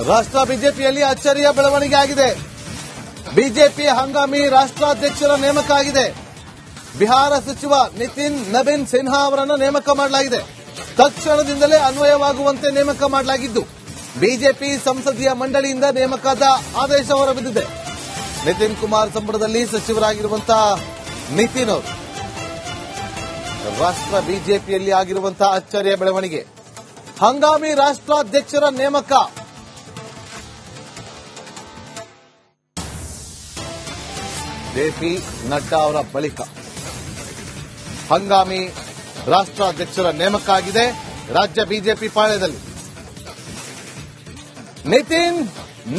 ರಾಷ್ಟ್ರ ಬಿಜೆಪಿಯಲ್ಲಿ ಅಚ್ಚರಿಯ ಬೆಳವಣಿಗೆ ಆಗಿದೆ. ಬಿಜೆಪಿ ಹಂಗಾಮಿ ರಾಷ್ಟ್ರಾಧ್ಯಕ್ಷರ ನೇಮಕ ಆಗಿದೆ. ಬಿಹಾರ ಸಚಿವ ನಿತಿನ್ ನಬೀನ್ ಸಿನ್ಹಾ ಅವರನ್ನು ನೇಮಕ ಮಾಡಲಾಗಿದೆ. ತಕ್ಷಣದಿಂದಲೇ ಅನ್ವಯವಾಗುವಂತೆ ನೇಮಕ ಮಾಡಲಾಗಿದ್ದು ಬಿಜೆಪಿ ಸಂಸದೀಯ ಮಂಡಳಿಯಿಂದ ನೇಮಕದ ಆದೇಶ ಹೊರಬಿದ್ದಿದೆ. ನಿತಿನ್ ಕುಮಾರ್ ಸಂಪುಟದಲ್ಲಿ ಸಚಿವರಾಗಿರುವಂತಹ ನಿತಿನ್ ಅವರು ರಾಷ್ಟ್ರ ಬಿಜೆಪಿಯಲ್ಲಿ ಆಗಿರುವಂತಹ ಅಚ್ಚರಿಯ ಬೆಳವಣಿಗೆ. ಹಂಗಾಮಿ ರಾಷ್ಟ್ರಾಧ್ಯಕ್ಷರ ನೇಮಕ. ಜೆಪಿ ನಡ್ಡಾ ಅವರ ಬಳಿಕ ಹಂಗಾಮಿ ರಾಷ್ಟ್ರಾಧ್ಯಕ್ಷರ ನೇಮಕ ಆಗಿದೆ ರಾಜ್ಯ ಬಿಜೆಪಿ ಪಾಳ್ಯದಲ್ಲಿ. ನಿತಿನ್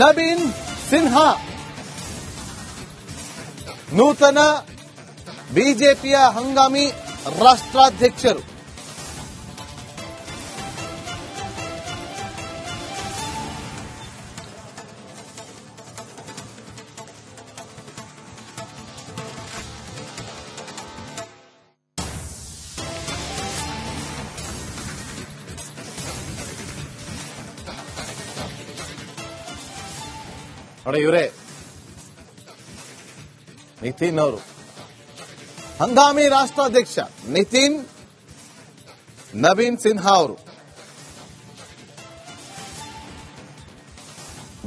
ನಬೀನ್ ಸಿನ್ಹಾ ನೂತನ ಬಿಜೆಪಿಯ ಹಂಗಾಮಿ ರಾಷ್ಟ್ರಾಧ್ಯಕ್ಷರು. ನೋಡಿ ಇವರೇ ನಿತಿನ್ ಅವರು ಹಂಗಾಮಿ ರಾಷ್ಟ್ರಾಧ್ಯಕ್ಷ ನಿತಿನ್ ನಬೀನ್ ಸಿನ್ಹಾ ಅವರು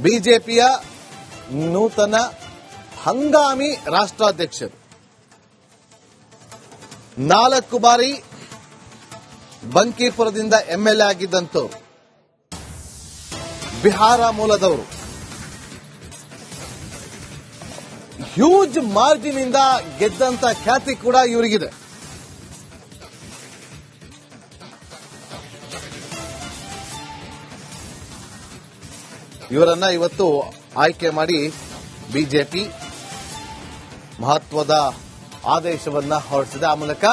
ಬಿಜೆಪಿಯ ನೂತನ ಹಂಗಾಮಿ ರಾಷ್ಟ್ರಾಧ್ಯಕ್ಷರು. 4 ಬಾರಿ ಬಂಕೀಪುರದಿಂದ ಎಂಎಲ್ಎ ಆಗಿದ್ದಂಥವರು, ಬಿಹಾರ ಮೂಲದವರು. ಹ್ಯೂಜ್ ಮಾರ್ಜಿನ್ ಇಂದ ಗೆದ್ದಂತ ಖ್ಯಾತಿ ಕೂಡ ಇವರಿಗಿದೆ. ಇವರನ್ನ ಇವತ್ತು ಆಯ್ಕೆ ಮಾಡಿ ಬಿಜೆಪಿ ಮಹತ್ವದ ಆದೇಶವನ್ನ ಹೊರಡಿಸಿದೆ. ಆ ಮೂಲಕ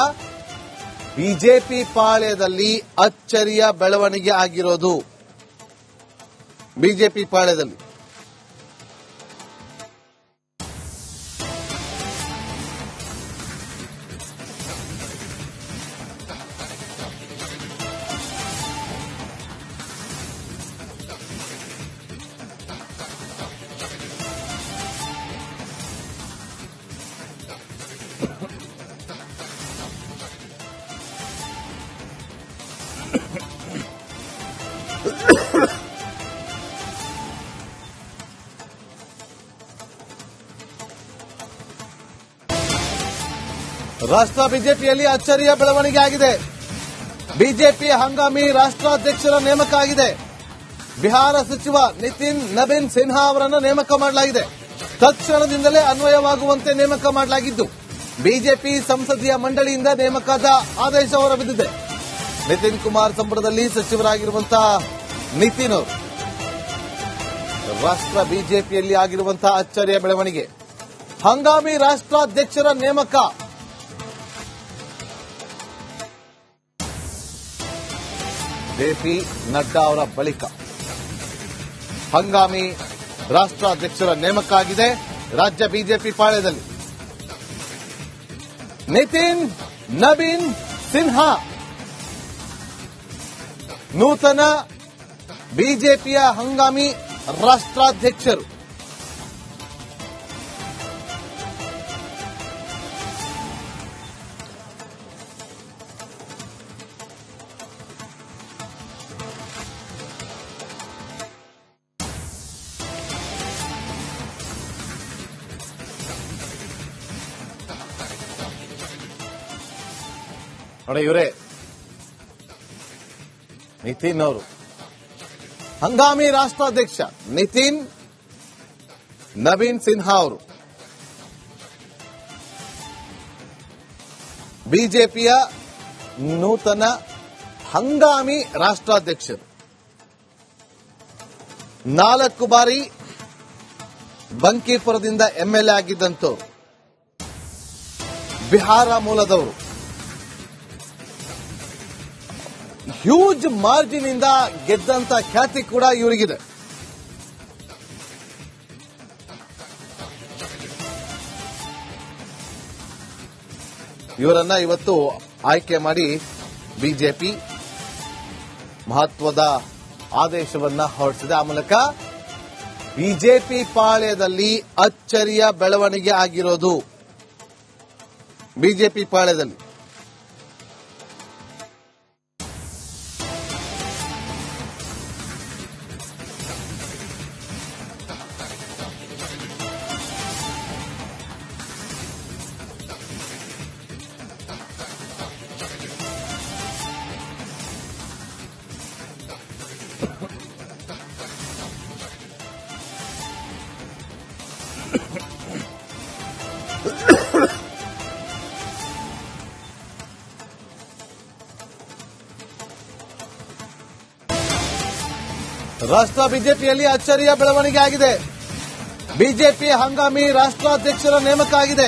ಬಿಜೆಪಿ ಪಾಳ್ಯದಲ್ಲಿ ಅಚ್ಚರಿಯ ಬೆಳವಣಿಗೆ ಆಗಿರೋದು. ಬಿಜೆಪಿ ಪಾಳ್ಯದಲ್ಲಿ ರಾಷ್ಟ್ರ ಬಿಜೆಪಿಯಲ್ಲಿ ಅಚ್ಚರಿಯ ಬೆಳವಣಿಗೆ ಆಗಿದೆ. ಬಿಜೆಪಿ ಹಂಗಾಮಿ ರಾಷ್ಟ್ರಾಧ್ಯಕ್ಷರ ನೇಮಕ ಆಗಿದೆ. ಬಿಹಾರ ಸಚಿವ ನಿತಿನ್ ನಬೀನ್ ಸಿನ್ಹಾ ಅವರನ್ನು ನೇಮಕ ಮಾಡಲಾಗಿದೆ. ತಕ್ಷಣದಿಂದಲೇ ಅನ್ವಯವಾಗುವಂತೆ ನೇಮಕ ಮಾಡಲಾಗಿದ್ದು ಬಿಜೆಪಿ ಸಂಸದೀಯ ಮಂಡಳಿಯಿಂದ ನೇಮಕದ ಆದೇಶ ಹೊರಬಿದ್ದಿದೆ. ನಿತಿನ್ ಕುಮಾರ್ ಸಂಪುಟದಲ್ಲಿ ಸಚಿವರಾಗಿರುವಂತಹ ನಿತಿನ್ ಅವರು ರಾಷ್ಟ್ರ ಬಿಜೆಪಿಯಲ್ಲಿ ಆಗಿರುವಂತಹ ಅಚ್ಚರಿಯ ಬೆಳವಣಿಗೆ. ಹಂಗಾಮಿ ರಾಷ್ಟ್ರಾಧ್ಯಕ್ಷರ ನೇಮಕ. ಜೆಪಿ ನಡ್ಡಾ ಅವರ ಬಳಿಕ ಹಂಗಾಮಿ ರಾಷ್ಟ್ರಾಧ್ಯಕ್ಷರ ನೇಮಕ ಆಗಿದೆ ರಾಜ್ಯ ಬಿಜೆಪಿ ಪಾಳ್ಯದಲ್ಲಿ. ನಿತಿನ್ ನಬೀನ್ ಸಿನ್ಹಾ ನೂತನ ಬಿಜೆಪಿಯ ಹಂಗಾಮಿ ರಾಷ್ಟ್ರಾಧ್ಯಕ್ಷರು. ನೋಡಿ ಇವರೇ ನಿತಿನ್ ಅವರು ಹಂಗಾಮಿ ರಾಷ್ಟ್ರಾಧ್ಯಕ್ಷ ನಿತಿನ್ ನಬೀನ್ ಸಿನ್ಹಾ ಅವರು ಬಿಜೆಪಿಯ ನೂತನ ಹಂಗಾಮಿ ರಾಷ್ಟ್ರಾಧ್ಯಕ್ಷರು. 4 ಬಾರಿ ಬಂಕೀಪುರದಿಂದ ಎಂಎಲ್ಎ ಆಗಿದ್ದಂಥವರು, ಬಿಹಾರ ಮೂಲದವರು. ಹ್ಯೂಜ್ ಮಾರ್ಜಿನ್ ಇಂದ ಗೆದ್ದಂತ ಖ್ಯಾತಿ ಕೂಡ ಇವರಿಗಿದೆ. ಇವರನ್ನ ಇವತ್ತು ಆಯ್ಕೆ ಮಾಡಿ ಬಿಜೆಪಿ ಮಹತ್ವದ ಆದೇಶವನ್ನ ಹೊರಡಿಸಿದೆ. ಆ ಮೂಲಕ ಬಿಜೆಪಿ ಪಾಳ್ಯದಲ್ಲಿ ಅಚ್ಚರಿಯ ಬೆಳವಣಿಗೆ ಆಗಿರೋದು. ಬಿಜೆಪಿ ಪಾಳ್ಯದಲ್ಲಿ ರಾಷ್ಟ್ರ ಬಿಜೆಪಿಯಲ್ಲಿ ಅಚ್ಚರಿಯ ಬೆಳವಣಿಗೆ ಆಗಿದೆ. ಬಿಜೆಪಿ ಹಂಗಾಮಿ ರಾಷ್ಟ್ರಾಧ್ಯಕ್ಷರ ನೇಮಕ ಆಗಿದೆ.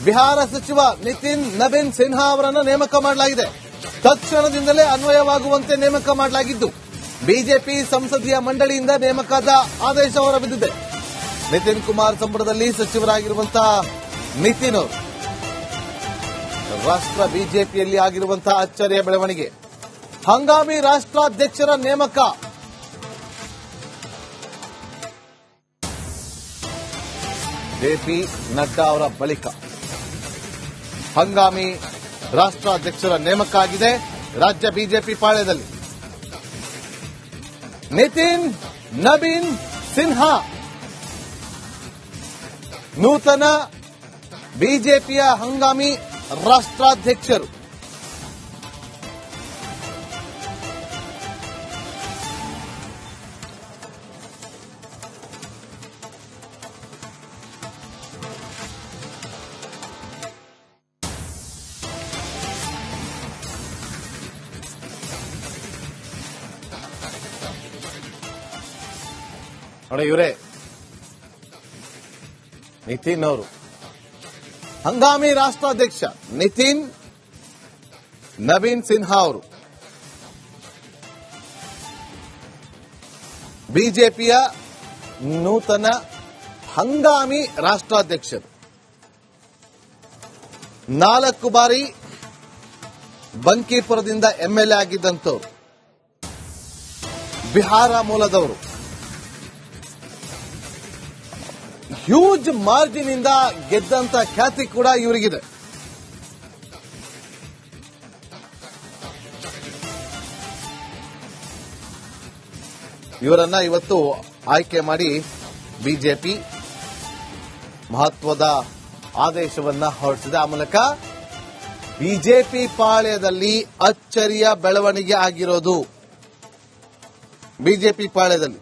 ಬಿಹಾರ ಸಚಿವ ನಿತಿನ್ ನಬೀನ್ ಸಿನ್ಹಾ ಅವರನ್ನು ನೇಮಕ ಮಾಡಲಾಗಿದೆ. ತಕ್ಷಣದಿಂದಲೇ ಅನ್ವಯವಾಗುವಂತೆ ನೇಮಕ ಮಾಡಲಾಗಿದ್ದು ಬಿಜೆಪಿ ಸಂಸದೀಯ ಮಂಡಳಿಯಿಂದ ನೇಮಕದ ಆದೇಶ ಹೊರಬಿದ್ದಿದೆ. ನಿತಿನ್ ಕುಮಾರ್ ಸಂಪುಟದಲ್ಲಿ ಸಚಿವರಾಗಿರುವಂತಹ ನಿತಿನ್ ಅವರು ರಾಷ್ಟ್ರ ಬಿಜೆಪಿಯಲ್ಲಿ ಆಗಿರುವಂತಹ ಅಚ್ಚರಿಯ ಬೆಳವಣಿಗೆ. ಹಂಗಾಮಿ ರಾಷ್ಟ್ರಾಧ್ಯಕ್ಷರ ನೇಮಕ. ಜೆಪಿ ನಡ್ಡಾ ಅವರ ಬಳಿಕ ಹಂಗಾಮಿ ರಾಷ್ಟ್ರಾಧ್ಯಕ್ಷರ ನೇಮಕ ಆಗಿದೆ ರಾಜ್ಯ ಬಿಜೆಪಿ ಪಾಳ್ಯದಲ್ಲಿ. ನಿತಿನ್ ನಬೀನ್ ಸಿನ್ಹಾ ನೂತನ ಬಿಜೆಪಿಯ ಹಂಗಾಮಿ ರಾಷ್ಟ್ರಾಧ್ಯಕ್ಷರು. ನೋಡಿ ಇವರೇ ನಿತಿನ್ ಅವರು ಹಂಗಾಮಿ ರಾಷ್ಟ್ರಾಧ್ಯಕ್ಷ ನಿತಿನ್ ನಬೀನ್ ಸಿನ್ಹಾ ಅವರು ಬಿಜೆಪಿಯ ನೂತನ ಹಂಗಾಮಿ ರಾಷ್ಟ್ರಾಧ್ಯಕ್ಷರು. 4 ಬಾರಿ ಬಂಕೀಪುರದಿಂದ ಎಂಎಲ್ಎ ಆಗಿದ್ದಂಥವ್ರು, ಬಿಹಾರ ಮೂಲದವರು. ಹ್ಯೂಜ್ ಮಾರ್ಜಿನ್ ಇಂದ ಗೆದ್ದಂತ ಖ್ಯಾತಿ ಕೂಡ ಇವರಿಗಿದೆ. ಇವರನ್ನ ಇವತ್ತು ಆಯ್ಕೆ ಮಾಡಿ ಬಿಜೆಪಿ ಮಹತ್ವದ ಆದೇಶವನ್ನ ಹೊರಡಿಸಿದೆ. ಆ ಮೂಲಕ ಬಿಜೆಪಿ ಪಾಳ್ಯದಲ್ಲಿ ಅಚ್ಚರಿಯ ಬೆಳವಣಿಗೆ ಆಗಿರೋದು. ಬಿಜೆಪಿ ಪಾಳ್ಯದಲ್ಲಿ